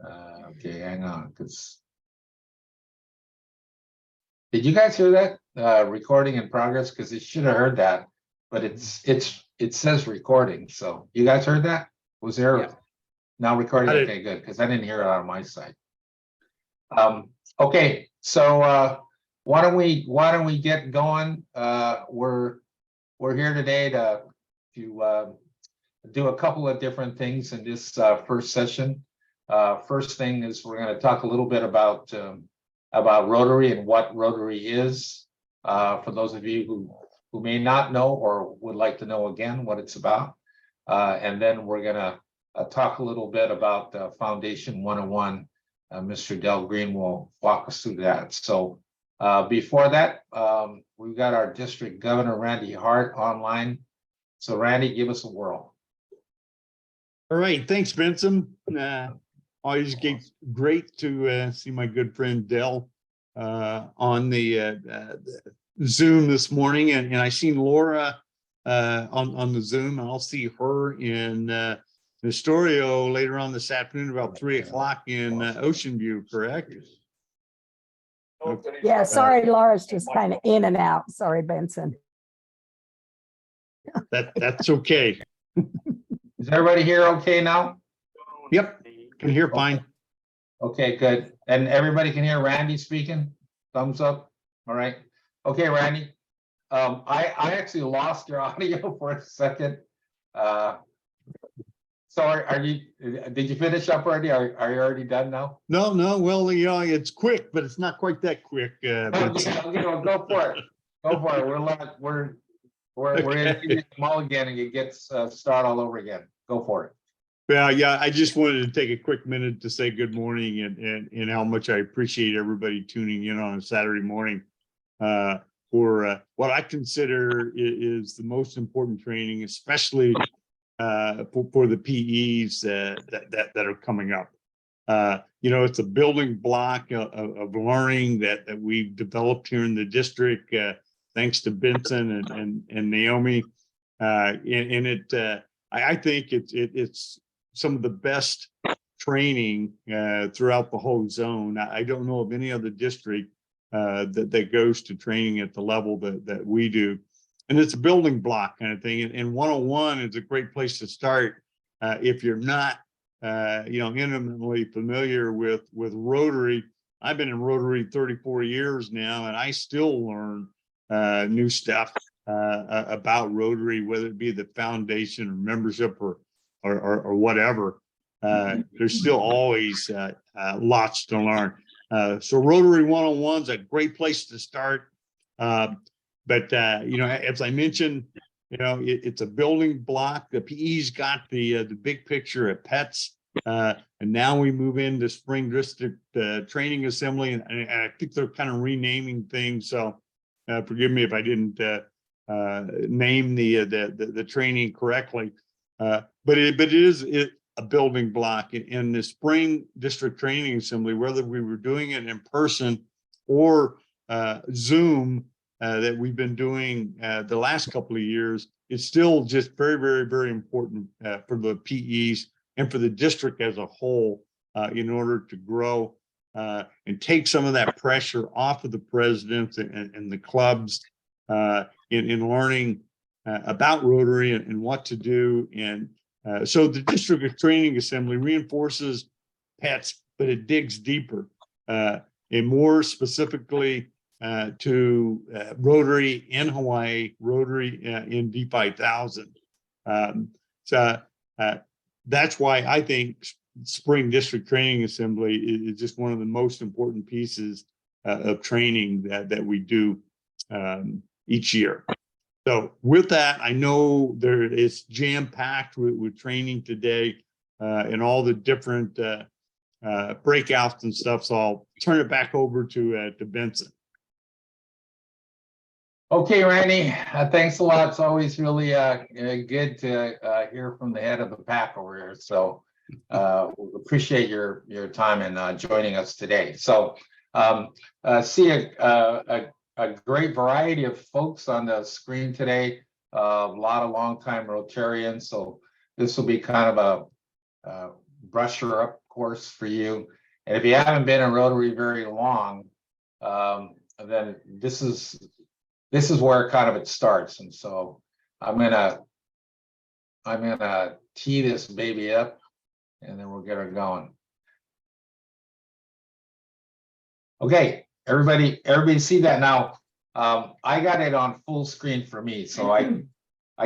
Okay, hang on, because did you guys hear that recording in progress? Because you should have heard that, but it says recording. So you guys heard that? Was there Yeah. now recording? Okay, good, because I didn't hear it on my side. Okay, so why don't we get going? We're here today to do a couple of different things in this first session. First thing is we're going to talk a little bit about Rotary and what Rotary is, for those of you who may not know or would like to know again what it's about. And then we're going to talk a little bit about Foundation 101. Mr. Del Green will walk us through that. So before that, we've got our district governor, Randy Hart, online. So Randy, give us a whirl. All right, thanks, Benson. Always great to see my good friend Del on the Zoom this morning, and I seen Laura on the Zoom. I'll see her in Astoria later on this afternoon, about 3 o'clock in Ocean View, correct? Okay. Yeah, sorry, Laura's just kind of in and out. Sorry, Benson. That's okay. Is everybody here okay now? Yep, can hear fine. Okay, good. And everybody can hear Randy speaking? Thumbs up. All right. Okay, Randy. I actually lost your audio for a second. So did you finish up already? Are you already done now? No, well, it's quick, but it's not quite that quick. Okay, go for it. Go for it. We're in small again and it gets start all over again. Go for it. Well, yeah, I just wanted to take a quick minute to say good morning and how much I appreciate everybody tuning in on a Saturday morning for what I consider is the most important training, especially for the PEs that are coming up. It's a building block of learning that we've developed here in the district, thanks to Benson and Naomi. I think it's some of the best training throughout the whole zone. I don't know of any other district that goes to training at the level that we do. And it's a building block kind of thing. And 101 is a great place to start if you're not, intimately familiar with Rotary. I've been in Rotary 34 years now, and I still learn new stuff about Rotary, whether it be the foundation or membership or whatever. There's still always lots to learn. So Rotary 101 is a great place to start. But as I mentioned, it's a building block. The PE's got the big picture at PETS, and now we move into Spring District Training Assembly, and I think they're kind of renaming things. So forgive me if I didn't name the training correctly. But it is a building block in the Spring District Training Assembly, whether we were doing it in person or Zoom. That we've been doing the last couple of years, it's still just very, very, very important for the PEs and for the district as a whole in order to grow and take some of that pressure off of the presidents and the clubs in learning about Rotary and what to do. And so the District Training Assembly reinforces PETS, but it digs deeper and more specifically to Rotary in Hawaii, Rotary in D5000. So that's why I think Spring District Training Assembly is just one of the most important pieces of training that we do each year. So with that, I know it's jam-packed with training today and all the different breakouts and stuff. So I'll turn it back over to Benson. Okay, Randy, thanks a lot. It's always really good to hear from the head of the pack over here. So appreciate your time and joining us today. So see a great variety of folks on the screen today. A lot of longtime Rotarians. So this will be kind of a brusher up course for you. And if you haven't been in Rotary very long, then this is where kind of it starts. And so I'm gonna tee this baby up, and then we'll get her going. Okay, everybody see that now? I got it on full screen for me, so I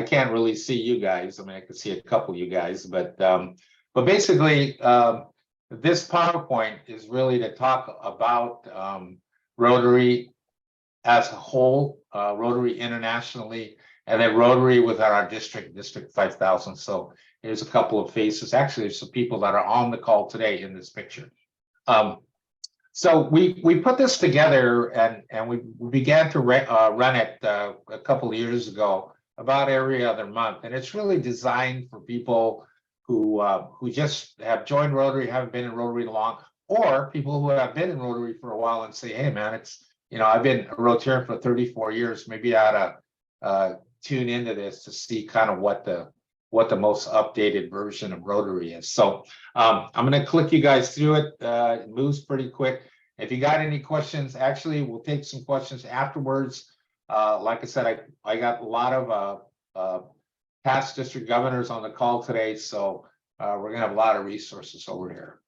can't really see you guys. I mean, I can see a couple of you guys, but basically, this PowerPoint is really to talk about Rotary as a whole, Rotary internationally, and then Rotary within our district, District 5000. So here's a couple of faces. Actually, there's some people that are on the call today in this picture. So we put this together, and we began to run it a couple of years ago, about every other month, and it's really designed for people who just have joined Rotary, haven't been in Rotary long, or people who have been in Rotary for a while and say, hey man, it's, you know, I've been a Rotarian for 34 years, maybe I ought to tune into this to see kind of what the most updated version of Rotary is. So I'm going to click you guys through it. It moves pretty quick. If you got any questions, actually, we'll take some questions afterwards. Like I said, I got a lot of past district governors on the call today, so we're going to have a lot of resources over here.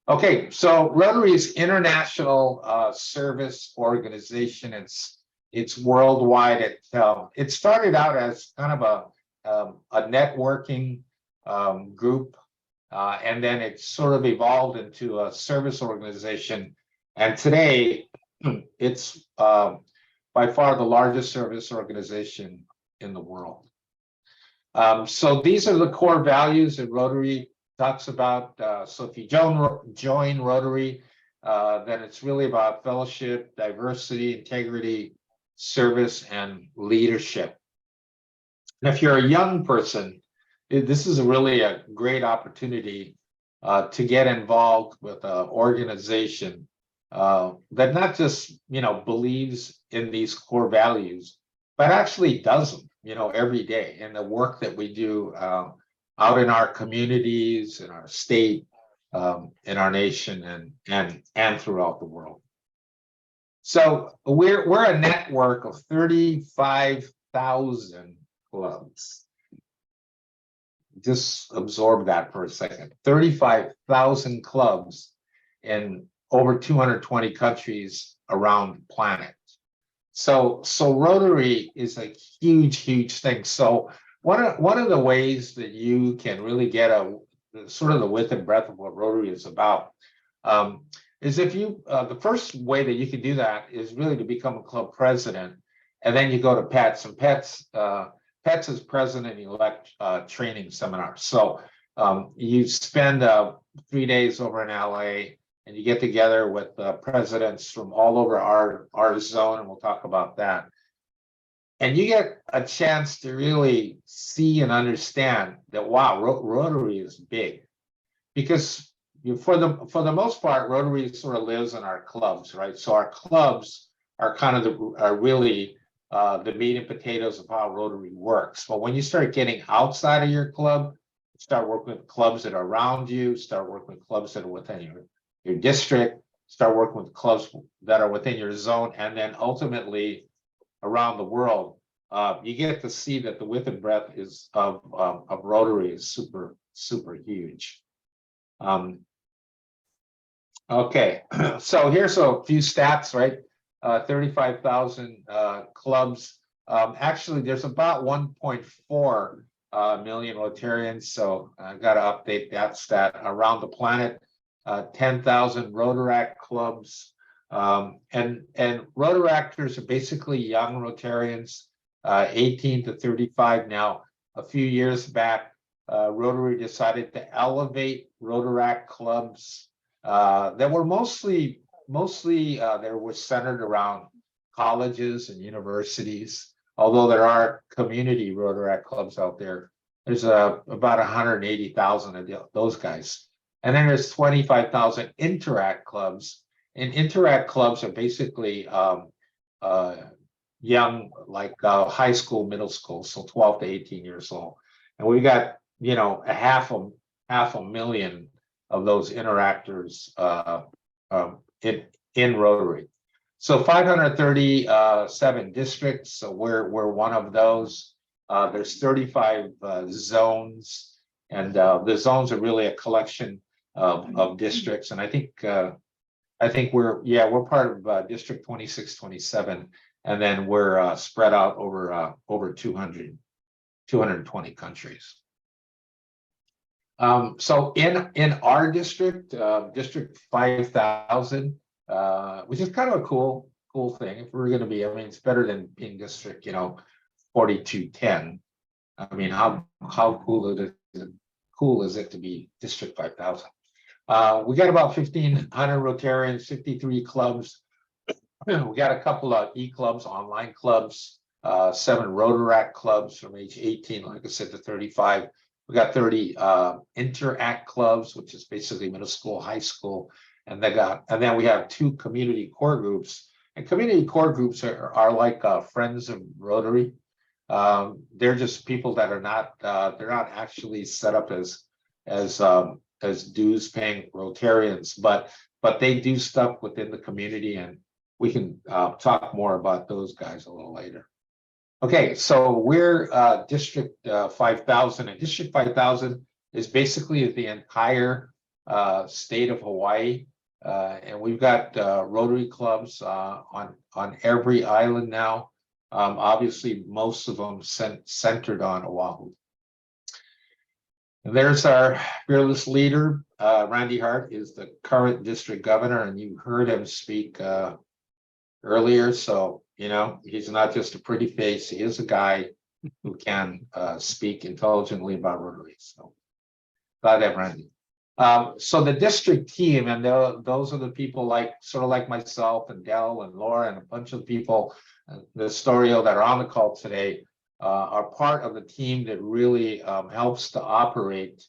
Okay, so Rotary's international service organization. It's worldwide. It started out as kind of a networking group, and then it sort of evolved into a service organization. And today, it's by far the largest service organization in the world. So these are the core values that Rotary talks about. So if you join Rotary, then it's really about fellowship, diversity, integrity, service, and leadership. And if you're a young person, this is really a great opportunity to get involved with an organization that not just, you know, believes in these core values, but actually does them, you know, every day. And the work that we do out in our communities, in our state, in our nation, and throughout the world. So we're a network of 35,000 clubs. Just absorb that for a second. 35,000 clubs in over 220 countries around the planet. So Rotary is a huge thing. So one of the ways that you can really get a sort of the width and breadth of what Rotary is about is if you the first way that you can do that is really to become a club president, and then you go to PETS, and PETS is president-elect training seminar. So you spend 3 days over in LA, and you get together with presidents from all over our zone, and we'll talk about that. And you get a chance to really see and understand that, wow, Rotary is big. Because for the most part, Rotary sort of lives in our clubs, right? So our clubs are kind of really the meat and potatoes of how Rotary works. But when you start getting outside of your club, start working with clubs that are around you, start working with clubs that are within your district, start working with clubs that are within your zone, and then ultimately around the world, you get to see that the width and breadth of Rotary is super huge. Okay, so here's a few stats, right? 35,000 clubs. Actually, there's about 1.4 million Rotarians, so I got to update that stat around the planet. 10,000 Rotaract clubs, and Rotaractors are basically young Rotarians, 18 to 35 now. A few years back, Rotary decided to elevate Rotaract clubs that were mostly they were centered around colleges and universities, although there are community Rotaract clubs out there. There's about 180,000 of those guys. And then there's 25,000 Interact clubs. And Interact clubs are basically young, like high school, middle school, so 12 to 18 years old. And we got, you know, a half a million those interactors in Rotary. So 537 districts, so we're one of those. There's 35 zones, and the zones are really a collection of districts. And I think we're part of District 26, 27, and then we're spread out over 220 countries. So in our district, District 5000, which is kind of a cool thing. If we're going to be, I mean, it's better than being District, 4210. I mean, how cool is it to be District 5000? We got about 1,500 Rotarians, 53 clubs. We got a couple of e-clubs, online clubs, 7 Rotaract clubs from age 18, like I said, to 35. We got 30 interact clubs, which is basically middle school, high school, and then we have 2 community core groups. And community core groups are like friends of Rotary. They're just people that are not they're not actually set up as dues paying Rotarians, but they do stuff within the community, and we can talk more about those guys a little later. Okay, so we're District 5000, and District 5000 is basically the entire state of Hawaii, and we've got Rotary clubs on every island now. Obviously, most of them centered on Oahu. And there's our fearless leader. Randy Hart is the current district governor, and you heard him speak earlier. So, he's not just a pretty face. He is a guy who can speak intelligently about Rotary. So glad to have Randy. So the district team, and those are the people sort of like myself and Dell and Laura and a bunch of people, the Storio that are on the call today, are part of the team that really helps to operate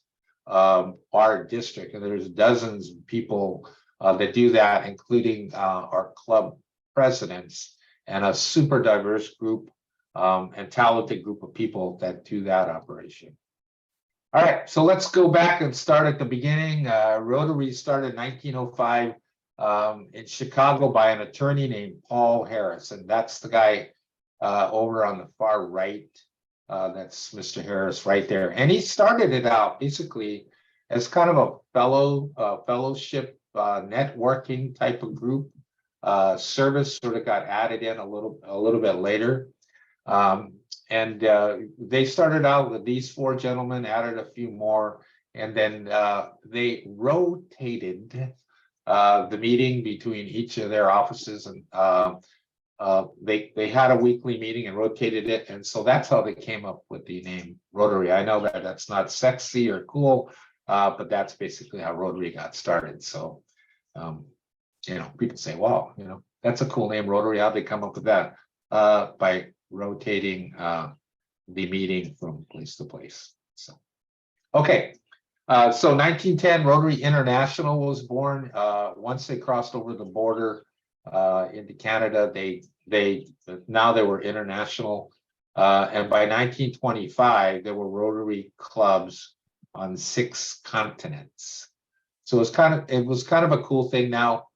our district. And there's dozens of people that do that, including our club presidents and a super diverse group and talented group of people that do that operation. All right, so let's go back and start at the beginning. Rotary started in 1905 in Chicago by an attorney named Paul Harris, and that's the guy over on the far right. That's Mr. Harris right there, and he started it out basically as kind of a fellowship networking type of group. Service sort of got added in a little bit later, and they started out with these 4 gentlemen, added a few more, and then they rotated the meeting between each of their offices, and they had a weekly meeting and rotated it, and so that's how they came up with the name Rotary. I know that that's not sexy or cool, but that's basically how Rotary got started. So people say, wow, that's a cool name, Rotary. How'd they come up with that? By rotating the meeting from place to place. So, okay. So 1910, Rotary International was born. Once they crossed over the border into Canada, now they were international. And by 1925, there were Rotary clubs on 6 continents. So it was kind of a cool thing. Now,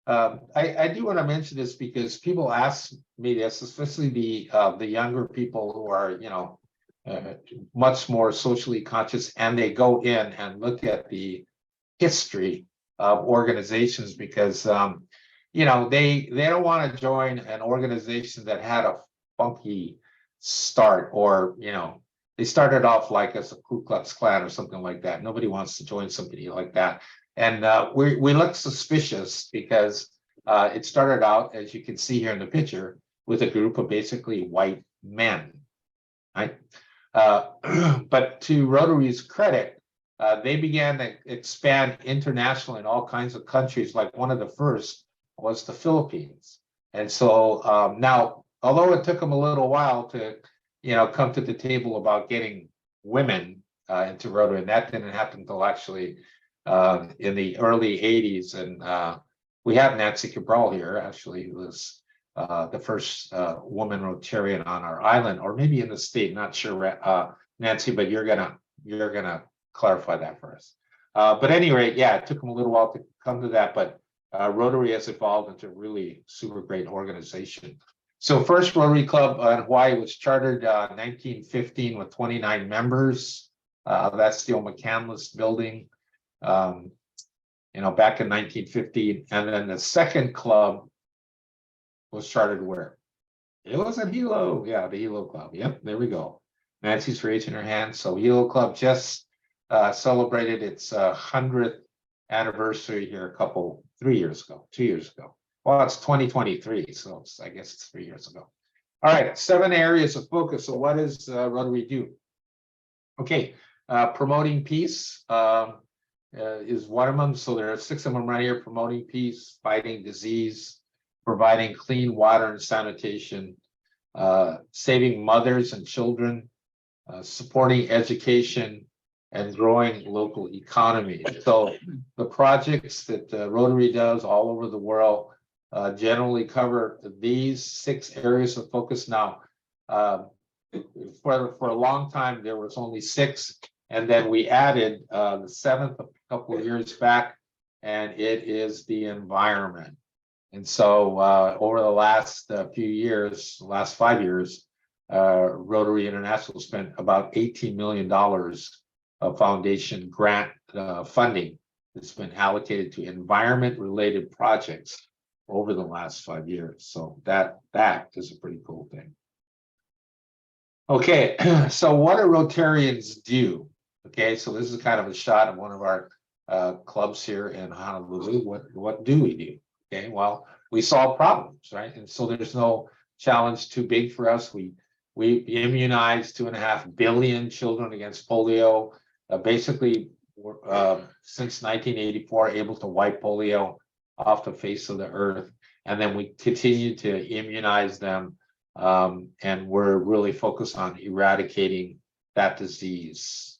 I do want to mention this because people ask me this, especially the younger people who are, much more socially conscious, and they go in and look at the history of organizations because, they don't want to join an organization that had a funky start, or, they started off like as a Ku Klux Klan or something like that. Nobody wants to join somebody like that. And we look suspicious because it started out, as you can see here in the picture, with a group of basically white men, right? But to Rotary's credit, they began to expand internationally in all kinds of countries. Like one of the first was the Philippines. And so now, although it took them a little while to, come to the table about getting women into Rotary, and that didn't happen until actually in the early 80s. And we have Nancy Cabral here, actually, who was the first woman Rotarian on our island, or maybe in the state, not sure, Nancy, but you're gonna clarify that for us. But at any rate, yeah, it took them a little while to come to that, but Rotary has evolved into a really super great organization. So first Rotary Club in Hawaii was chartered 1915 with 29 members. That's the old McCandless building, back in 1915. And then the second club was chartered where? It was at Hilo. Yeah, the Hilo Club. Yep, there we go. Nancy's raising her hand. So Hilo Club just celebrated its 100th anniversary here 2 years ago. Well, it's 2023, so I guess it's 3 years ago. All right, 7 areas of focus. So what does Rotary do? Okay, promoting peace is one of them. So there are 6 of them right here: promoting peace, fighting disease, providing clean water and sanitation, saving mothers and children, supporting education, and growing local economy. So the projects that Rotary does all over the world generally cover these 6 areas of focus. Now, for a long time, there was only 6, and then we added the 7th a couple of years back, and it is the environment. And so over the last few years, last 5 years, Rotary International spent about $18 million of foundation grant funding that's been allocated to environment-related projects over the last 5 years. So that is a pretty cool thing. Okay, so what do Rotarians do? Okay, so this is kind of a shot of one of our clubs here in Honolulu. What do we do? Okay, well, we solve problems, right? And so there's no challenge too big for us. We immunize 2.5 billion children against polio. Basically, since 1984, able to wipe polio off the face of the earth, and then we continue to immunize them, and we're really focused on eradicating that disease.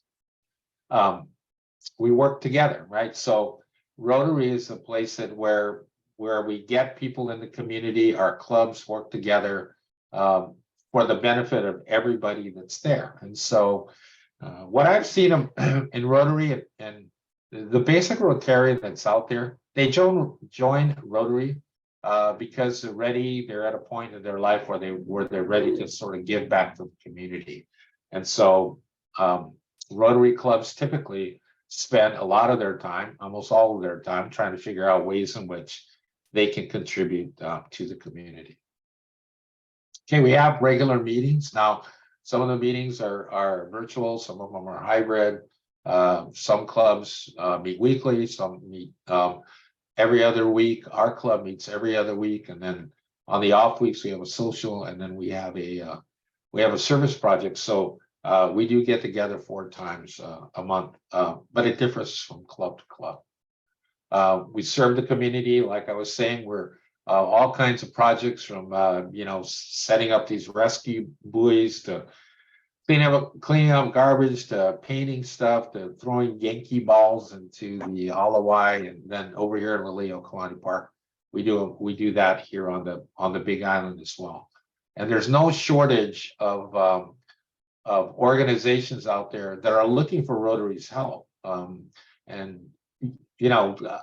We work together, right? So Rotary is a place where we get people in the community. Our clubs work together for the benefit of everybody that's there. And so what I've seen in Rotary, and the basic Rotarian that's out there, they join Rotary because they're at a point in their life where they're ready to sort of give back to the community. And so Rotary clubs typically spend a lot of their time, almost all of their time, trying to figure out ways in which they can contribute to the community. Okay, we have regular meetings. Now, some of the meetings are virtual, some of them are hybrid. Some clubs meet weekly, some meet every other week. Our club meets every other week, and then on the off weeks we have a social, and then we have a service project. So we do get together 4 times a month, but it differs from club to club. We serve the community, like I was saying. We're all kinds of projects, from setting up these rescue buoys to cleaning up garbage, to painting stuff, to throwing Yankee balls into the Alawai, and then over here in Lilio Kalani Park, we do that here on the Big Island as well. And there's no shortage of organizations out there that are looking for Rotary's help. And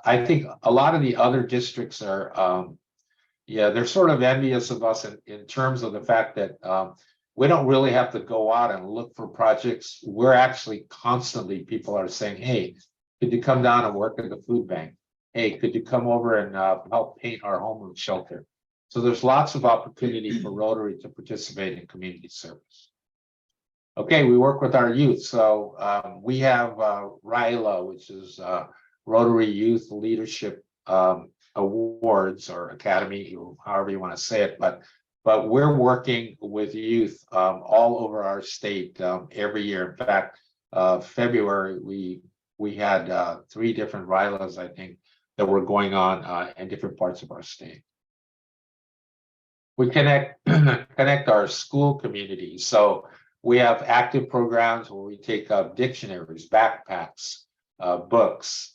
I think a lot of the other districts are, they're sort of envious of us in terms of the fact that we don't really have to go out and look for projects. We're actually constantly, people are saying, hey, could you come down and work at the food bank? Hey, could you come over and help paint our homeless shelter? So there's lots of opportunity for Rotary to participate in community service. Okay, we work with our youth. So we have RILA, which is Rotary Youth Leadership Awards, or Academy, however you want to say it. But we're working with youth all over our state every year. In fact, February, we had 3 different RILAs, I think, that were going on in different parts of our state. We connect our school community. So we have active programs where we take up dictionaries, backpacks, books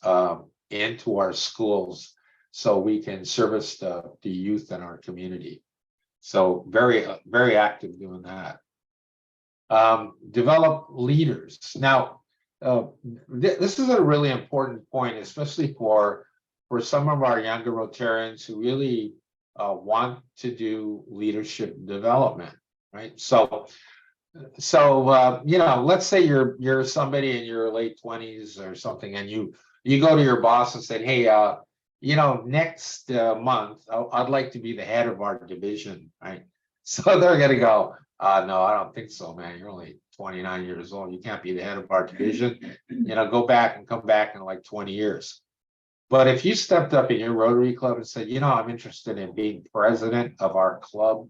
into our schools, so we can service the youth in our community. So very, very active doing that. Develop leaders. Now, this is a really important point, especially for some of our younger Rotarians who really want to do leadership development, right? So let's say you're somebody in your late 20s or something, and you go to your boss and say, hey, next month I'd like to be the head of our division, right? So they're gonna go, no, I don't think so, man. You're only 29 years old. You can't be the head of our division. Go back and come back in like 20 years. But if you stepped up in your Rotary Club and said, I'm interested in being president of our club,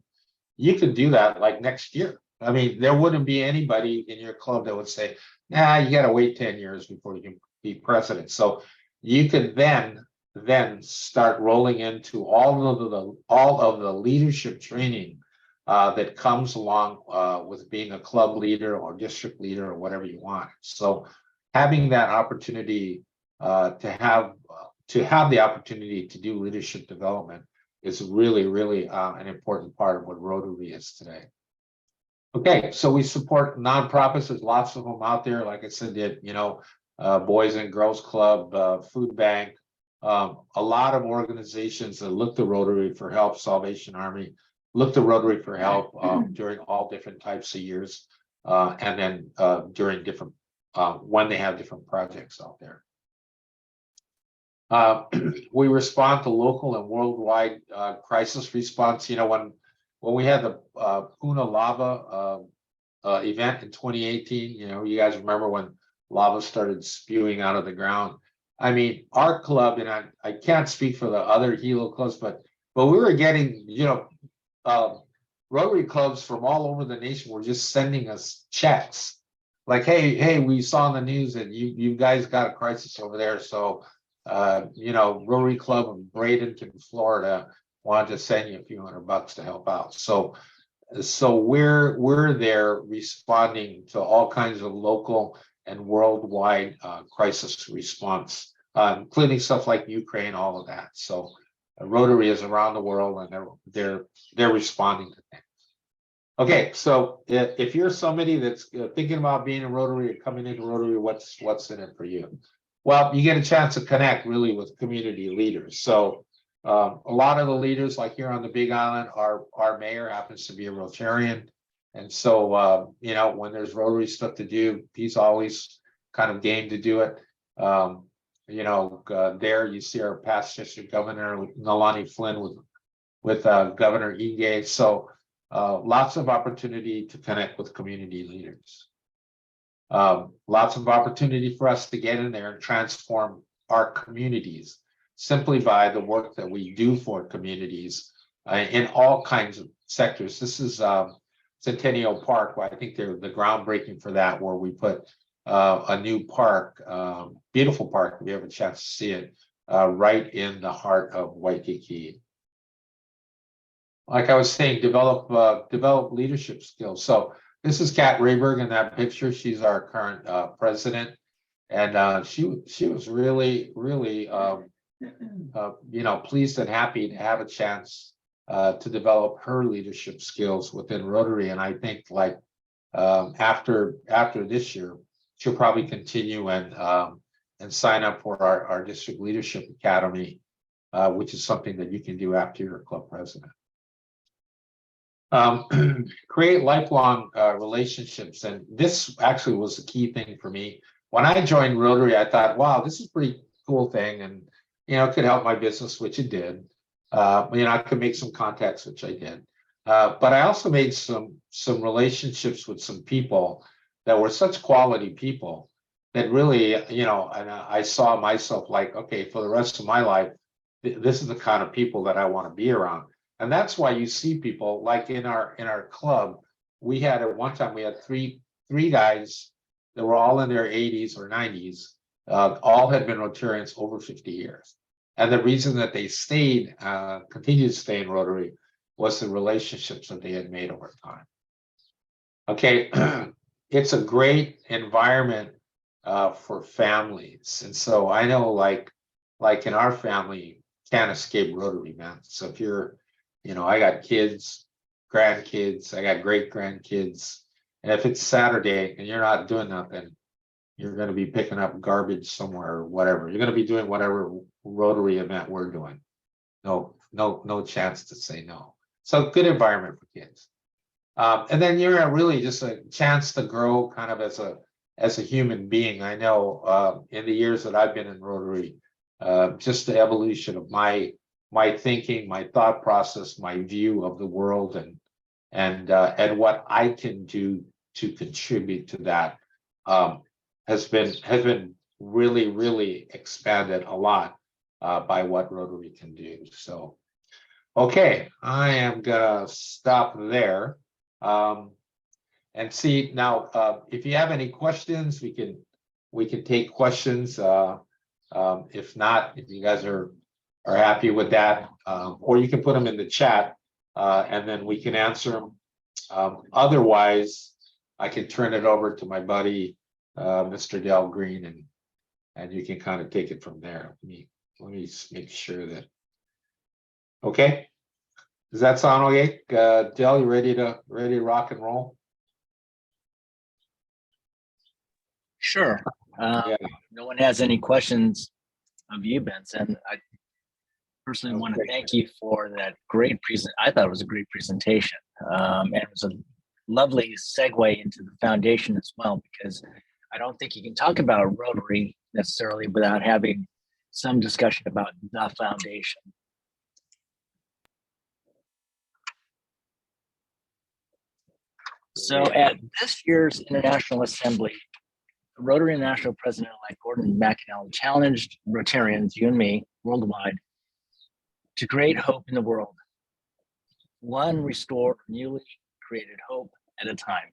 you could do that like next year. I mean, there wouldn't be anybody in your club that would say, nah, you got to wait 10 years before you can be president. So you could then start rolling into all of the leadership training that comes along with being a club leader or district leader or whatever you want. So having that opportunity to have the opportunity to do leadership development is really, really an important part of what Rotary is today. Okay, so we support nonprofits. There's lots of them out there. Like I said, Boys and Girls Club, Food Bank, a lot of organizations that look to Rotary for help. Salvation Army look to Rotary for help during all different types of years, and then during different when they have different projects out there. We respond to local and worldwide crisis response. When we had the Puna lava event in 2018, you guys remember when lava started spewing out of the ground. I mean, our club, and I can't speak for the other Hilo clubs, but we were getting, Rotary clubs from all over the nation were just sending us checks like, hey, we saw in the news that you guys got a crisis over there, so Rotary Club of Bradenton, Florida wanted to send you a few $100 to help out. So we're there responding to all kinds of local and worldwide crisis response, including stuff like Ukraine, all of that. So Rotary is around the world, and they're responding to things. Okay, so if you're somebody that's thinking about being a Rotary or coming into Rotary, what's in it for you? Well, you get a chance to connect really with community leaders. So a lot of the leaders, like here on the Big Island, our mayor happens to be a Rotarian. And so, when there's Rotary stuff to do, he's always kind of game to do it. There you see our past district governor, Nalani Flynn, with Governor Ige. So lots of opportunity to connect with community leaders. Lots of opportunity for us to get in there and transform our communities simply by the work that we do for communities in all kinds of sectors. This is Centennial Park, where I think they're the groundbreaking for that, where we put a new park, beautiful park, if you have a chance to see it, right in the heart of Waikiki. Like I was saying, develop leadership skills. So this is Kat Rayberg in that picture. She's our current president, and she was really, really pleased and happy to have a chance to develop her leadership skills within Rotary. And I think after this year, she'll probably continue and sign up for our district leadership academy, which is something that you can do after you're a club president. Create lifelong relationships, and this actually was a key thing for me. When I joined Rotary, I thought, wow, this is a pretty cool thing, and it could help my business, which it did. I could make some contacts, which I did. But I also made some relationships with some people that were such quality people that really, and I saw myself like, okay, for the rest of my life, this is the kind of people that I want to be around. And that's why you see people like in our club, we had at one time, we had three guys that were all in their 80s or 90s, all had been Rotarians over 50 years. And the reason that they continued to stay in Rotary was the relationships that they had made over time. Okay, it's a great environment for families. And so I know like in our family, can't escape Rotary, man. So if you're, I got kids, grandkids, I got great grandkids. And if it's Saturday and you're not doing nothing, you're going to be picking up garbage somewhere or whatever. You're going to be doing whatever Rotary event we're doing. No chance to say no. So good environment for kids. And then you're really just a chance to grow kind of as a human being. I know in the years that I've been in Rotary, just the evolution of my thinking, my thought process, my view of the world, and what I can do to contribute to that has been really expanded a lot by what Rotary can do. So, okay, I am gonna stop there. And see now, if you have any questions, we can take questions. If not, if you guys are happy with that, or you can put them in the chat, and then we can answer them. Otherwise, I can turn it over to my buddy, Mr. Del Green, and you can kind of take it from there. Let me make sure that. Okay. Does that sound okay? Del, you ready to rock and roll? Sure. Yeah. No one has any questions of you, Benson. I personally want to thank you for that great I thought it was a great presentation. And it was a lovely segue into the foundation as well, because I don't think you can talk about Rotary necessarily without having some discussion about the foundation. So at this year's International Assembly, Rotary International President-elect Gordon McAnally challenged Rotarians, you and me, worldwide, to create hope in the world. One restored, newly created hope at a time.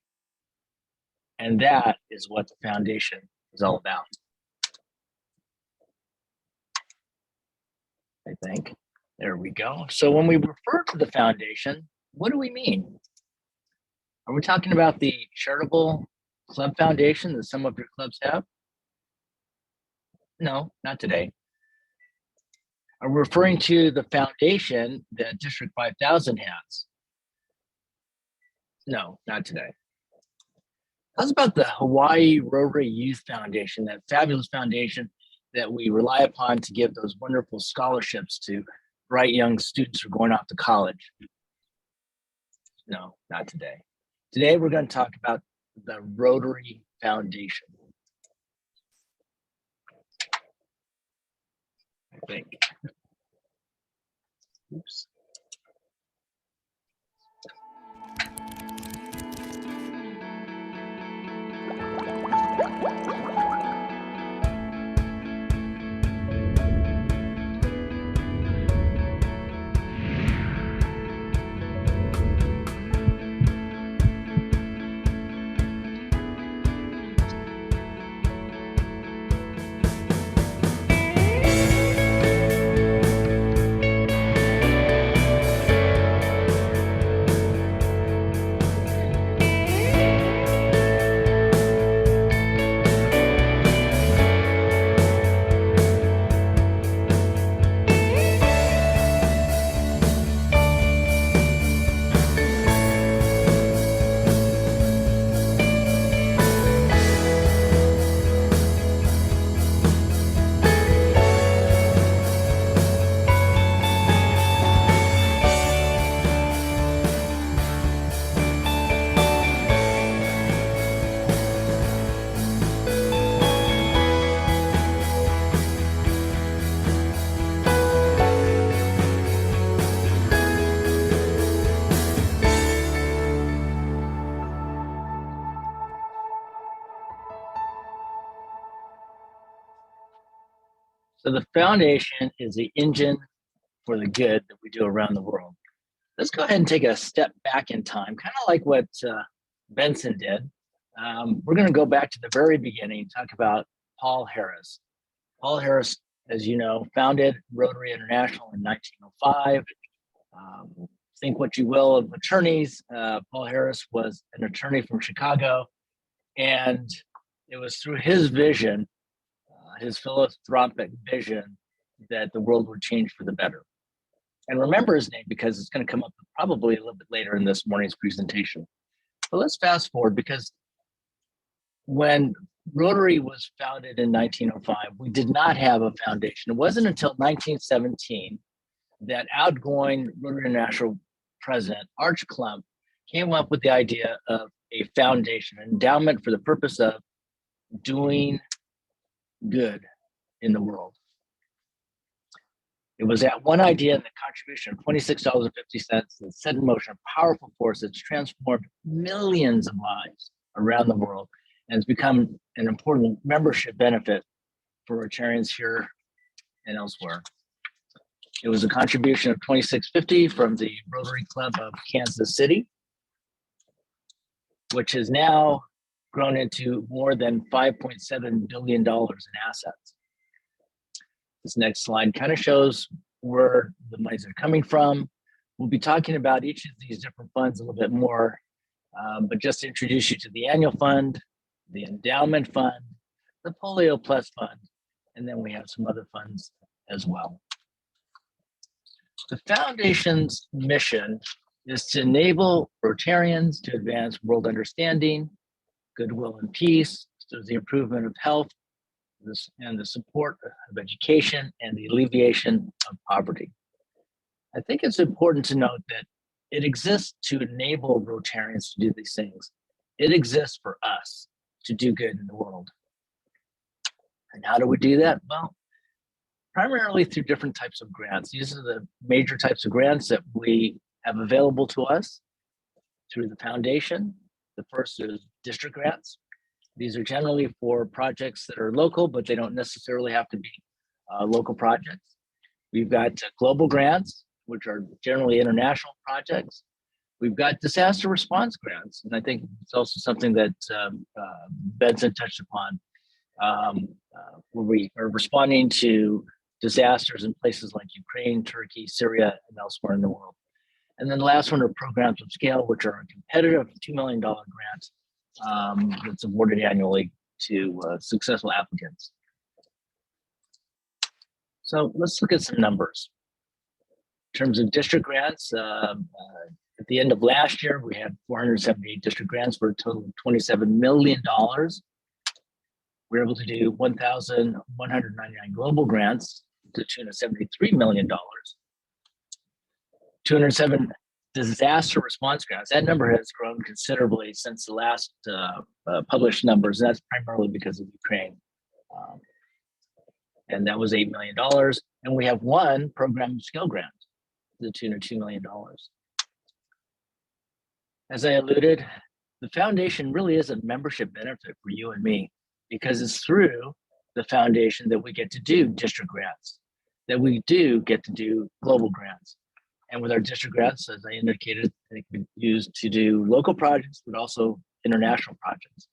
And that is what the foundation is all about. I think. There we go. So when we refer to the foundation, what do we mean? Are we talking about the charitable club foundation that some of your clubs have? No, not today. Are we referring to the foundation that District 5000 has? No, not today. How's about the Hawaii Rotary Youth Foundation, that fabulous foundation that we rely upon to give those wonderful scholarships to bright young students who are going off to college? No, not today. Today, we're going to talk about the Rotary Foundation. I think. Oops. So the foundation is the engine for the good that we do around the world. Let's go ahead and take a step back in time, kind of like what Benson did. We're going to go back to the very beginning and talk about Paul Harris. Paul Harris, as you know, founded Rotary International in 1905. Think what you will of attorneys. Paul Harris was an attorney from Chicago, and it was through his vision, his philanthropic vision, that the world would change for the better. And remember his name because it's going to come up probably a little bit later in this morning's presentation. But let's fast forward, because when Rotary was founded in 1905. We did not have a foundation. It wasn't until 1917 that outgoing Rotary International president, Arch Klump, came up with the idea of a foundation, an endowment for the purpose of doing good in the world. It was that one idea and the contribution of $26.50 that set in motion a powerful force that's transformed millions of lives around the world and has become an important membership benefit for Rotarians here and elsewhere. It was a contribution of $26.50 from the Rotary Club of Kansas City, which has now grown into more than $5.7 billion in assets. This next slide kind of shows where the monies are coming from. We'll be talking about each of these different funds a little bit more, but just to introduce you to the annual fund, the endowment fund, the Polio Plus fund, and then we have some other funds as well. The Foundation's mission is to enable Rotarians to advance world understanding, goodwill and peace, through the improvement of health, and the support of education and the alleviation of poverty. I think it's important to note that it exists to enable Rotarians to do these things. It exists for us to do good in the world. And how do we do that? Well, primarily through different types of grants. These are the major types of grants that we have available to us through the foundation. The first is district grants. These are generally for projects that are local, but they don't necessarily have to be local projects. We've got global grants, which are generally international projects. We've got disaster response grants, and I think it's also something that Benson touched upon, where we are responding to disasters in places like Ukraine, Turkey, Syria, and elsewhere in the world. And then the last one are programs of scale, which are a competitive $2 million grant that's awarded annually to successful applicants. So let's look at some numbers. In terms of district grants, at the end of last year, we had 478 district grants for a total of $27 million. We were able to do 1,199 global grants to the tune of $73 million. 207 disaster response grants. That number has grown considerably since the last published numbers, and that's primarily because of Ukraine. And that was $8 million. And we have one program skill grant to the tune of $2 million. As I alluded, the foundation really is a membership benefit for you and me, because it's through the foundation that we get to do district grants, that we do get to do global grants. And with our district grants, as I indicated, they can be used to do local projects, but also international projects.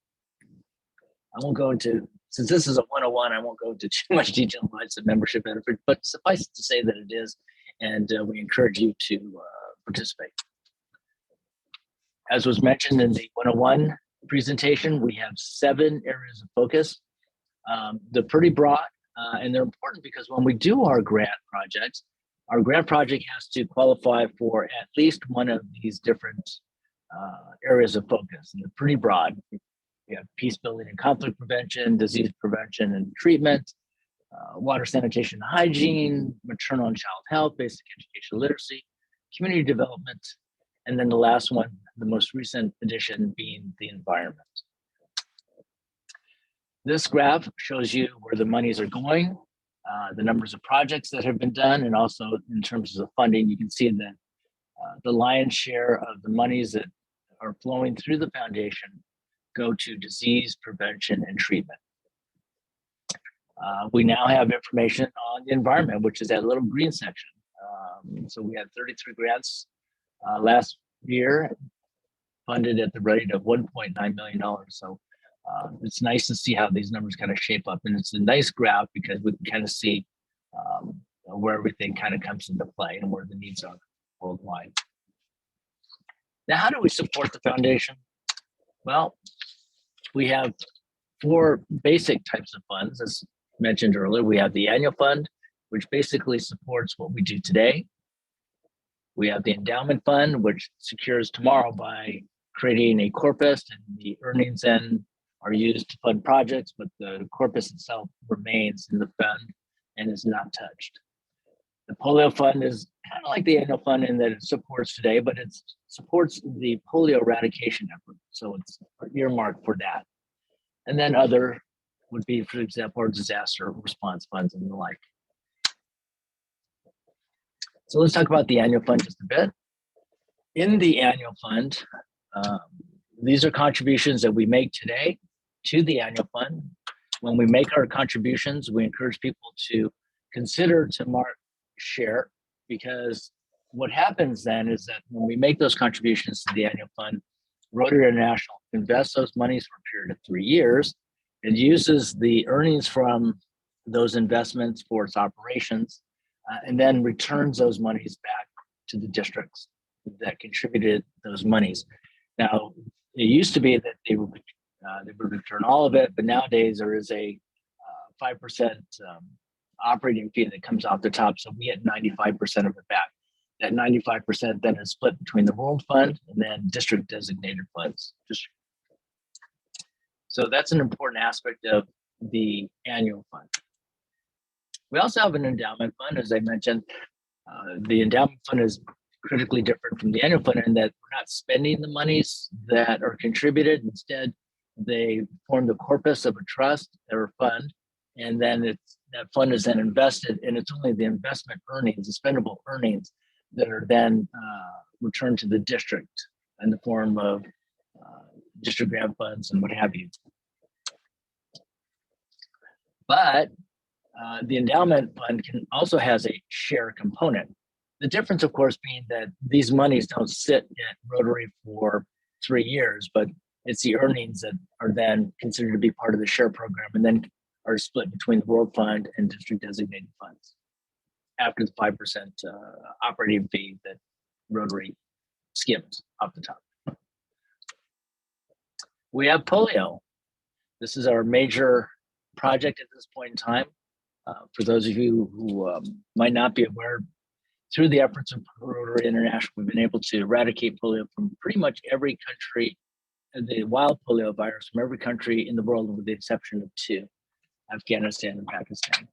I won't go into, since this is a 101, I won't go into too much detail about its membership benefit, but suffice it to say that it is, and we encourage you to participate. As was mentioned in the 101 presentation, we have 7 areas of focus. They're pretty broad, and they're important because when we do our grant projects, our grant project has to qualify for at least one of these different areas of focus, and they're pretty broad. We have peace building and conflict prevention, disease prevention and treatment, water sanitation and hygiene, maternal and child health, basic education literacy, community development, and then the last one, the most recent addition, being the environment. This graph shows you where the monies are going, the numbers of projects that have been done, and also in terms of funding, you can see that the lion's share of the monies that are flowing through the foundation go to disease prevention and treatment. We now have information on the environment, which is that little green section. So we had 33 grants last year, funded at the rate of $1.9 million. So it's nice to see how these numbers kind of shape up, and it's a nice graph because we can kind of see where everything kind of comes into play and where the needs are worldwide. Now, how do we support the foundation? Well, we have 4 basic types of funds. As mentioned earlier, we have the annual fund, which basically supports what we do today. We have the endowment fund, which secures tomorrow by creating a corpus, and the earnings then are used to fund projects, but the corpus itself remains in the fund and is not touched. The polio fund is kind of like the annual fund in that it supports today, but it supports the polio eradication effort. So it's earmarked for that. And then other would be, for example, our disaster response funds and the like. So let's talk about the annual fund just a bit. In the annual fund, these are contributions that we make today to the annual fund. When we make our contributions, we encourage people to consider to mark share, because what happens then is that when we make those contributions to the annual fund, Rotary International invests those monies for a period of 3 years and uses the earnings from those investments for its operations, and then returns those monies back to the districts that contributed those monies. Now, it used to be that they would return all of it, but nowadays there is a 5% operating fee that comes off the top, so we get 95% of it back. That 95% then is split between the World Fund and then district designated funds. So that's an important aspect of the annual fund. We also have an endowment fund, as I mentioned. The endowment fund is critically different from the annual fund in that we're not spending the monies that are contributed. Instead, they form the corpus of a trust or a fund, and then that fund is then invested, and it's only the investment earnings, the spendable earnings, that are then returned to the district in the form of district grant funds and what have you. But the endowment fund also has a share component. The difference, of course, being that these monies don't sit at Rotary for 3 years, but it's the earnings that are then considered to be part of the share program and then are split between the World Fund and district designated funds after the 5% operating fee that Rotary skims off the top. We have polio. This is our major project at this point in time. For those of you who might not be aware, through the efforts of Rotary International, we've been able to eradicate polio from pretty much every country, the wild polio virus from every country in the world, with the exception of 2, Afghanistan and Pakistan.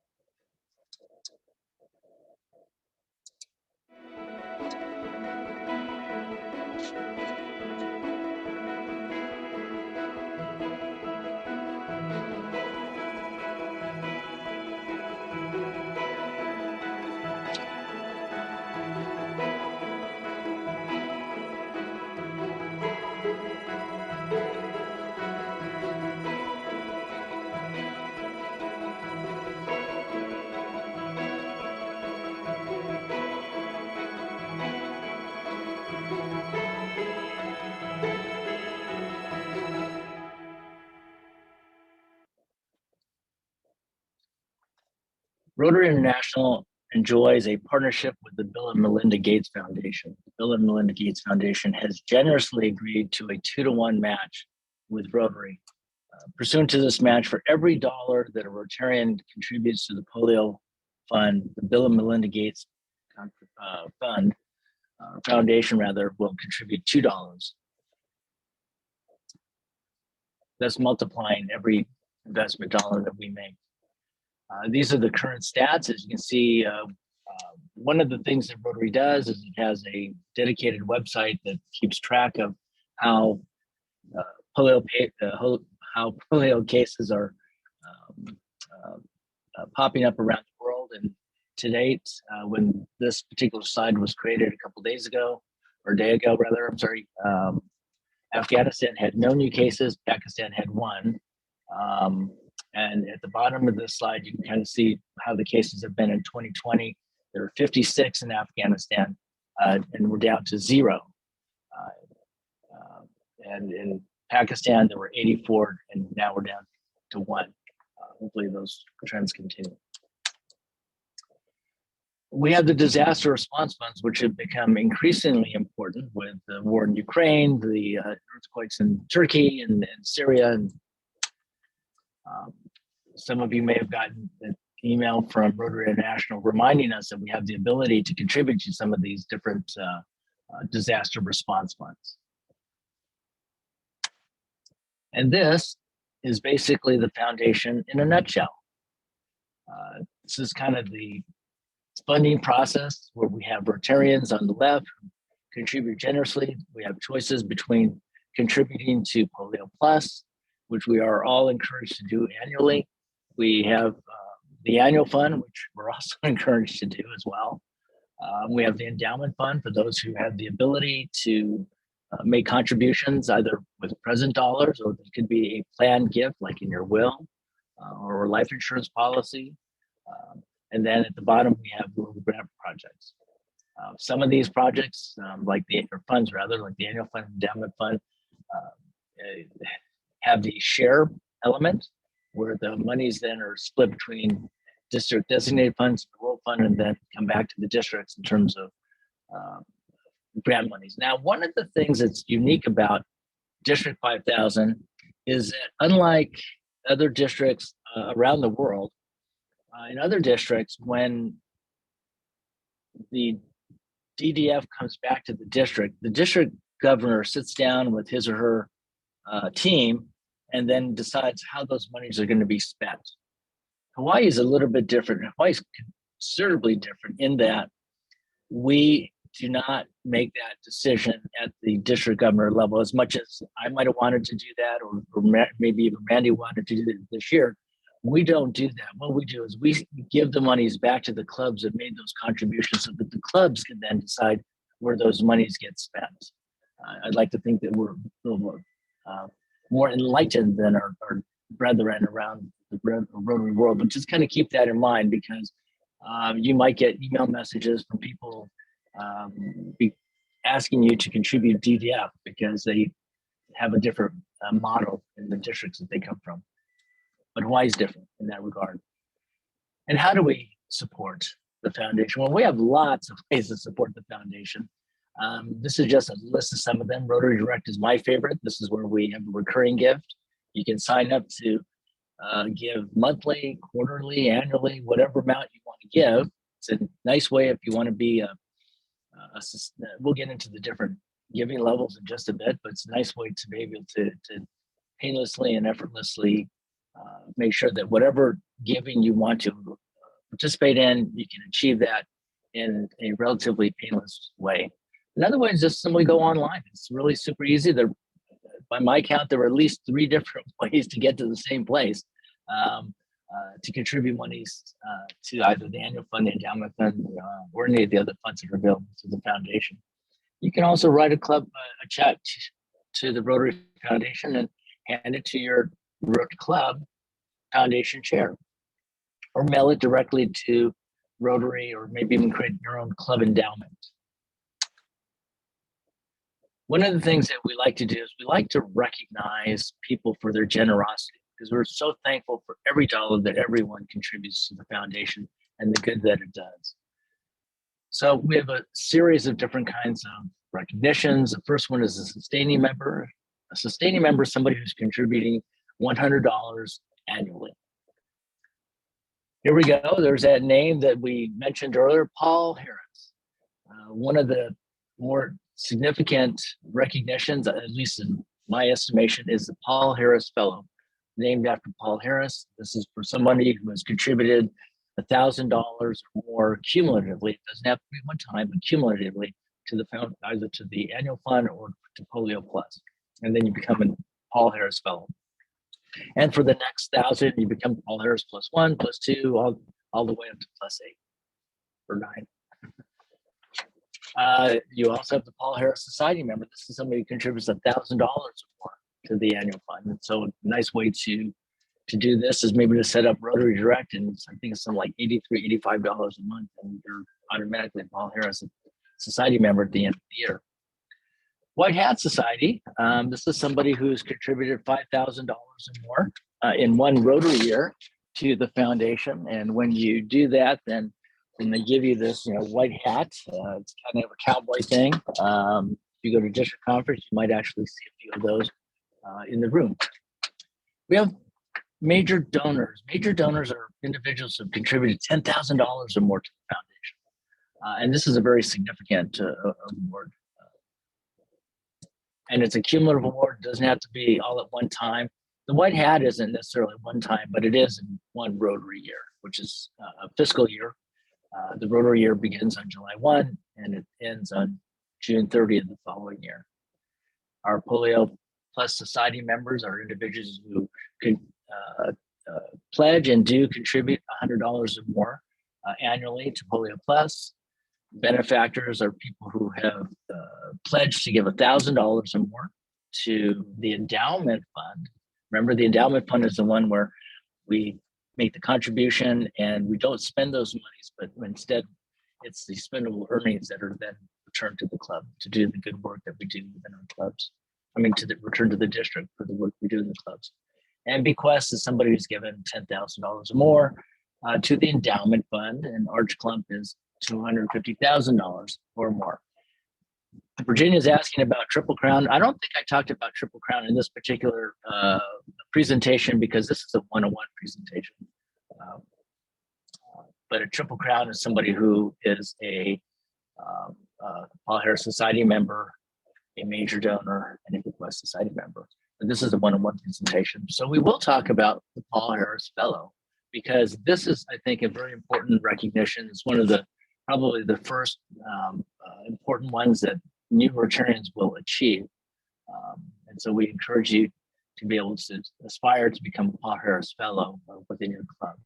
Rotary International enjoys a partnership with the Bill and Melinda Gates Foundation. The Bill and Melinda Gates Foundation has generously agreed to a 2-to-1 match with Rotary. Pursuant to this match, for every dollar that a Rotarian contributes to the polio fund, the Bill and Melinda Gates Foundation will contribute $2. That's multiplying every investment dollar that we make. These are the current stats. As you can see, one of the things that Rotary does is it has a dedicated website that keeps track of how polio cases are popping up around the world. And to date, when this particular slide was created a couple days ago, or a day ago rather, I'm sorry, Afghanistan had no new cases, Pakistan had 1. And at the bottom of this slide, you can kind of see how the cases have been in 2020. There were 56 in Afghanistan, and we're down to 0. And in Pakistan, there were 84, and now we're down to 1. Hopefully those trends continue. We have the disaster response funds, which have become increasingly important with the war in Ukraine, the earthquakes in Turkey and Syria. And some of you may have gotten an email from Rotary International reminding us that we have the ability to contribute to some of these different disaster response funds. And this is basically the foundation in a nutshell. This is kind of the funding process where we have Rotarians on the left who contribute generously. We have choices between contributing to Polio Plus, which we are all encouraged to do annually. We have the annual fund, which we're also encouraged to do as well. We have the endowment fund for those who have the ability to make contributions either with present dollars, or it could be a planned gift like in your will or a life insurance policy. And then at the bottom, we have little grant projects. Some of these projects, like the funds rather, like the annual fund, endowment fund, have the share element where the monies then are split between district designated funds, the rural fund, and then come back to the districts in terms of grant monies. Now, one of the things that's unique about District 5000 is that unlike other districts around the world, in other districts, when the DDF comes back to the district governor sits down with his or her team and then decides how those monies are going to be spent. Hawaii is a little bit different. Hawaii is considerably different in that we do not make that decision at the district governor level as much as I might have wanted to do that, or maybe even Randy wanted to do that this year. We don't do that. What we do is we give the monies back to the clubs that made those contributions so that the clubs can then decide where those monies get spent. I'd like to think that we're a little more enlightened than our brethren around the Rotary world, but just kind of keep that in mind, because you might get email messages from people asking you to contribute DDF because they have a different model in the districts that they come from. But Hawaii is different in that regard. And how do we support the foundation? Well, we have lots of ways to support the foundation. This is just a list of some of them. Rotary Direct is my favorite. This is where we have a recurring gift. You can sign up to give monthly, quarterly, annually, whatever amount you want to give. It's a nice way if you want to be we'll get into the different giving levels in just a bit, but it's a nice way to be able to painlessly and effortlessly make sure that whatever giving you want to participate in, you can achieve that in a relatively painless way. Another way is just simply go online. It's really super easy. By my count, there are at least 3 different ways to get to the same place to contribute monies to either the annual fund, the endowment fund, or any of the other funds that are available to the foundation. You can also write a check to the Rotary Foundation and hand it to your club foundation chair, or mail it directly to Rotary, or maybe even create your own club endowment. One of the things that we like to do is we like to recognize people for their generosity, because we're so thankful for every dollar that everyone contributes to the foundation and the good that it does. So we have a series of different kinds of recognitions. The first one is a sustaining member. A sustaining member is somebody who's contributing $100 annually. Here we go. There's that name that we mentioned earlier, Paul Harris. One of the more significant recognitions, at least in my estimation, is the Paul Harris Fellow, named after Paul Harris. This is for somebody who has contributed $1,000 or more cumulatively. It doesn't have to be one time, but cumulatively to the fund, either to the annual fund or to Polio Plus. And then you become a Paul Harris Fellow. And for the next 1,000, you become Paul Harris +1, +2, all the way up to +8 or 9. You also have the Paul Harris Society member. This is somebody who contributes $1,000 or more to the annual fund. And so a nice way to do this is maybe to set up Rotary Direct, and I think it's something like $83, $85 a month, and you're automatically a Paul Harris Society member at the end of the year. White Hat Society, this is somebody who's contributed $5,000 or more in one Rotary year to the foundation. And when you do that, then they give you this, white hat. It's kind of a cowboy thing. If you go to district conference, you might actually see a few of those in the room. We have major donors. Major donors are individuals who have contributed $10,000 or more to the foundation. And this is a very significant award. And it's a cumulative award. It doesn't have to be all at one time. The white hat isn't necessarily one time, but it is in one Rotary year, which is a fiscal year. The Rotary year begins on July 1 and it ends on June 30th the following year. Our Polio Plus Society members are individuals who can pledge and do contribute $100 or more annually to Polio Plus. Benefactors are people who have pledged to give $1,000 or more to the endowment fund. Remember, the endowment fund is the one where we make the contribution and we don't spend those monies, but instead it's the spendable earnings that are then returned to the club to do the good work that we do within our clubs. I mean, return to the district for the work we do in the clubs. And bequest is somebody who's given $10,000 or more to the endowment fund, and Arch Clump is $250,000 or more. Virginia is asking about Triple Crown. I don't think I talked about Triple Crown in this particular presentation because this is a one-on-one presentation. But a Triple Crown is somebody who is a Paul Harris Society member, a major donor, and a Bequest Society member. And this is a one-on-one presentation. So we will talk about the Paul Harris Fellow because this is, I think, a very important recognition. It's one of the probably the first important ones that new Rotarians will achieve. And so we encourage you to be able to aspire to become a Paul Harris Fellow within your club.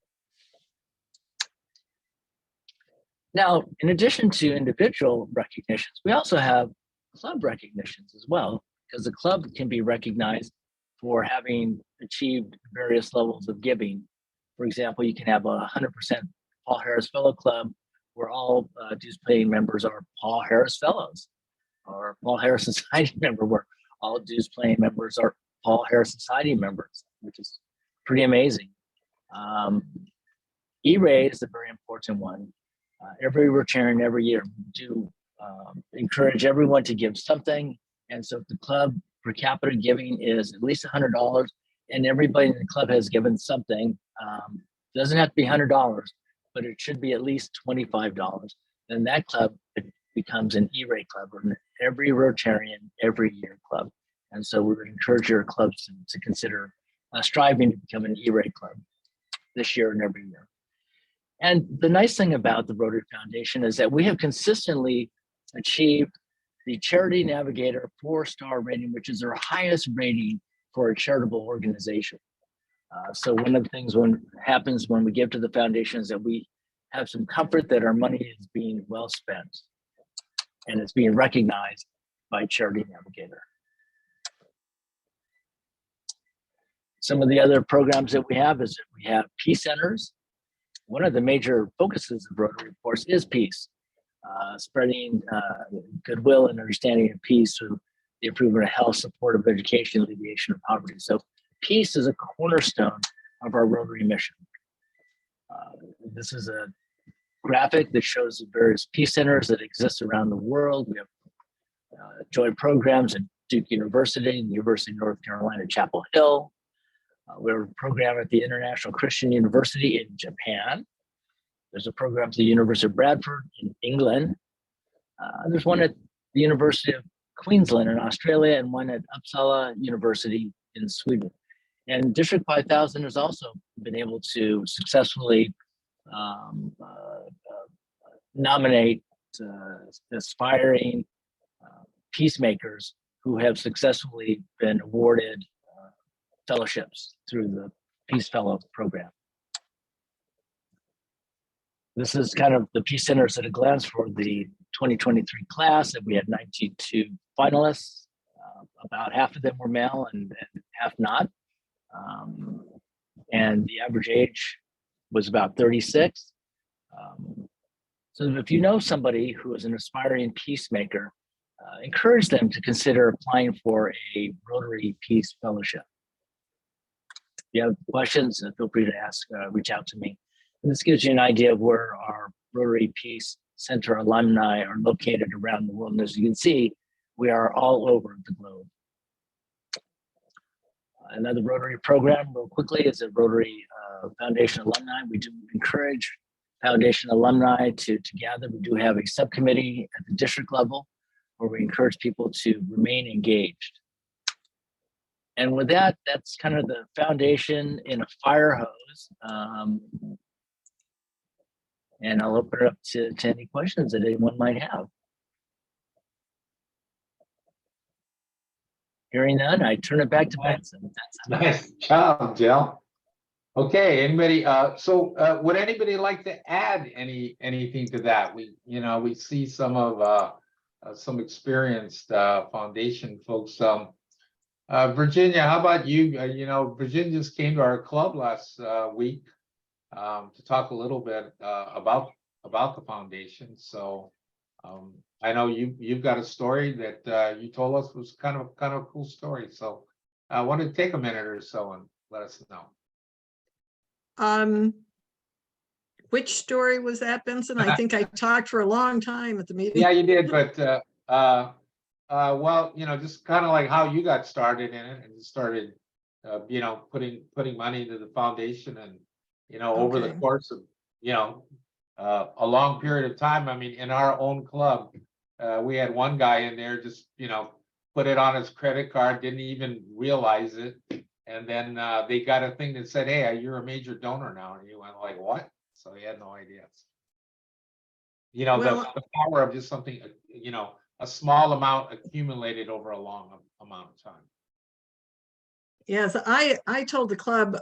Now, in addition to individual recognitions, we also have club recognitions as well, because the club can be recognized for having achieved various levels of giving. For example, you can have a 100% Paul Harris Fellow Club where all dues paying members are Paul Harris Fellows, or Paul Harris Society member where all dues paying members are Paul Harris Society members, which is pretty amazing. E-Ray is a very important one. Every Rotarian every year do encourage everyone to give something. And so if the club per capita giving is at least $100 and everybody in the club has given something, doesn't have to be $100, but it should be at least $25. Then that club becomes an E-Ray club, or an every Rotarian every year club. And so we would encourage your clubs to consider striving to become an E-Ray club this year and every year. And the nice thing about the Rotary Foundation is that we have consistently achieved the Charity Navigator 4-star rating, which is our highest rating for a charitable organization. So one of the things happens when we give to the foundation is that we have some comfort that our money is being well spent and it's being recognized by Charity Navigator. Some of the other programs that we have is that we have peace centers. One of the major focuses of Rotary, of course, is peace, spreading goodwill and understanding of peace through the improvement of health, support of education, alleviation of poverty. So peace is a cornerstone of our Rotary mission. This is a graphic that shows the various peace centers that exist around the world. We have joint programs at Duke University, the University of North Carolina, Chapel Hill. We have a program at the International Christian University in Japan. There's a program at the University of Bradford in England. There's one at the University of Queensland in Australia and one at Uppsala University in Sweden. And District 5000 has also been able to successfully nominate aspiring peacemakers who have successfully been awarded fellowships through the Peace Fellow program. This is kind of the Peace Centers at a glance for the 2023 class, and we had 92 finalists. About half of them were male and half not. And the average age was about 36. So if you know somebody who is an aspiring peacemaker, encourage them to consider applying for a Rotary Peace Fellowship. If you have questions, feel free to ask, reach out to me. And this gives you an idea of where our Rotary Peace Center alumni are located around the world. And as you can see, we are all over the globe. Another Rotary program, real quickly, is a Rotary Foundation alumni. We do encourage Foundation alumni to gather. We do have a subcommittee at the district level where we encourage people to remain engaged. And with that, that's kind of the foundation in a fire hose. And I'll open it up to any questions that anyone might have. Hearing none, I turn it back to Benson. Nice job, Jill. Okay, anybody, would anybody like to add anything to that? We see some of, some experienced, foundation folks. Virginia, how about you? Virginia just came to our club last, week, to talk a little bit, about the foundation. So, I know you've got a story that, you told us was kind of a cool story. So I want to take a minute or so and let us know. Which story was that, Benson? I think I talked for a long time at the meeting. Yeah, you did, but well, just kind of like how you got started in it and started, putting money into the foundation and, over the Okay. course of, a long period of time. I mean, in our own club, we had one guy in there just, put it on his credit card, didn't even realize it. And then they got a thing that said, "Hey, you're a major donor now." And he went like, "What?" So he had no idea. Well, The power of just something, a small amount accumulated over a long amount of time. yes, I told the club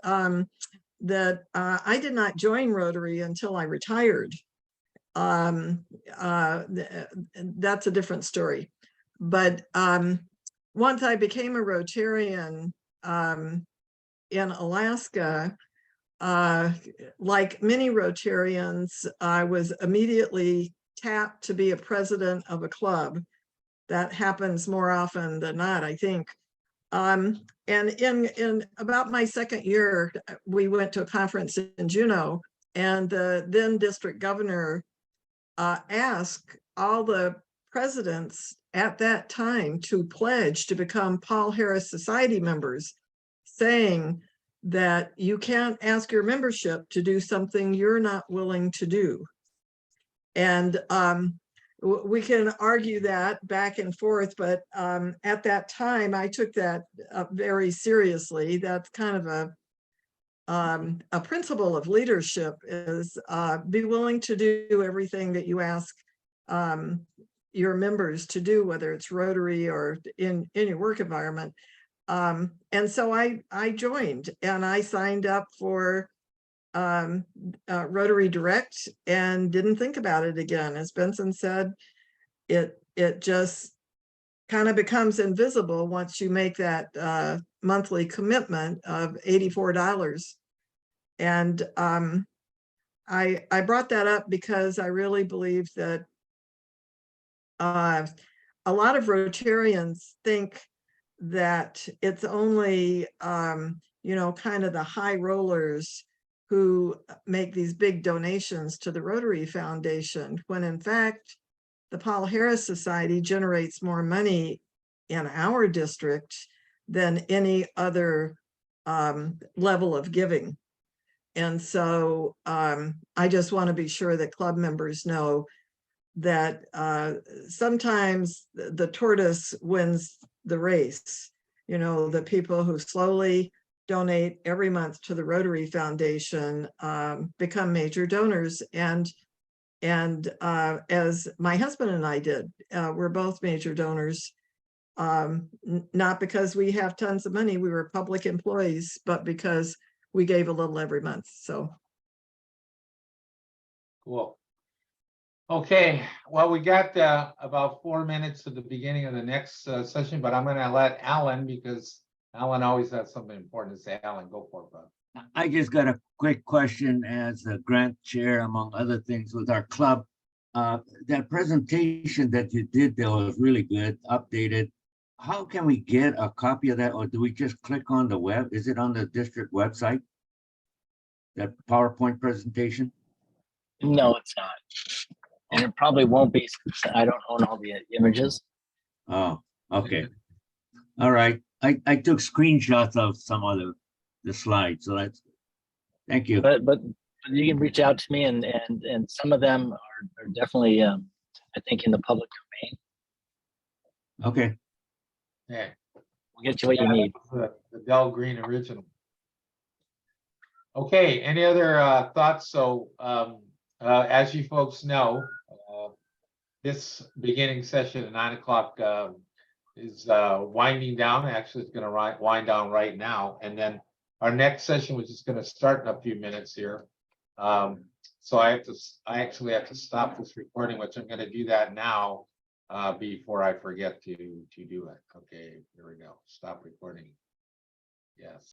that I did not join Rotary until I retired. That's a different story. But once I became a Rotarian in Alaska, like many Rotarians, I was immediately tapped to be a president of a club. That happens more often than not, I think. And in about my second year, we went to a conference in Juneau, and the then district governor asked all the presidents at that time to pledge to become Paul Harris Society members, saying that you can't ask your membership to do something you're not willing to do. And we can argue that back and forth, but at that time, I took that very seriously. That's kind of a principle of leadership, is be willing to do everything that you ask your members to do, whether it's Rotary or in your work environment. And so I joined, and I signed up for Rotary Direct and didn't think about it again. As Benson said, it just kind of becomes invisible once you make that monthly commitment of $84. And I brought that up because I really believe that a lot of Rotarians think that it's only kind of the high rollers who make these big donations to the Rotary Foundation, when in fact the Paul Harris Society generates more money in our district than any other level of giving. And so I just want to be sure that club members know that sometimes the tortoise wins the race. The people who slowly donate every month to the Rotary Foundation become major donors. And as my husband and I did, we're both major donors, not because we have tons of money, we were public employees, but because we gave a little every month. So Cool. Okay, well, we got about 4 minutes to the beginning of the next session, but I'm going to let Alan, because Alan always has something important to say. Alan, go for it, bud. I just got a quick question as a grant chair, among other things, with our club. That presentation that you did there was really good, updated. How can we get a copy of that, or do we just click on the web? Is it on the district website? That PowerPoint presentation? No, it's not. And it probably won't be, since I don't own all the images. Oh, okay. All right. I took screenshots of some of the slides, so that's, thank you. But you can reach out to me, and some of them are definitely I think in the public domain. Okay. Yeah, We'll get you what you need. The Dell Green original. Okay, any other thoughts? So as you folks know, this beginning session at 9 o'clock is winding down. Actually, it's going to wind down right now. And then our next session, which is going to start in a few minutes here. So I actually have to stop this recording, which I'm going to do that now before I forget to do it. Okay, here we go. Stop recording. Yes.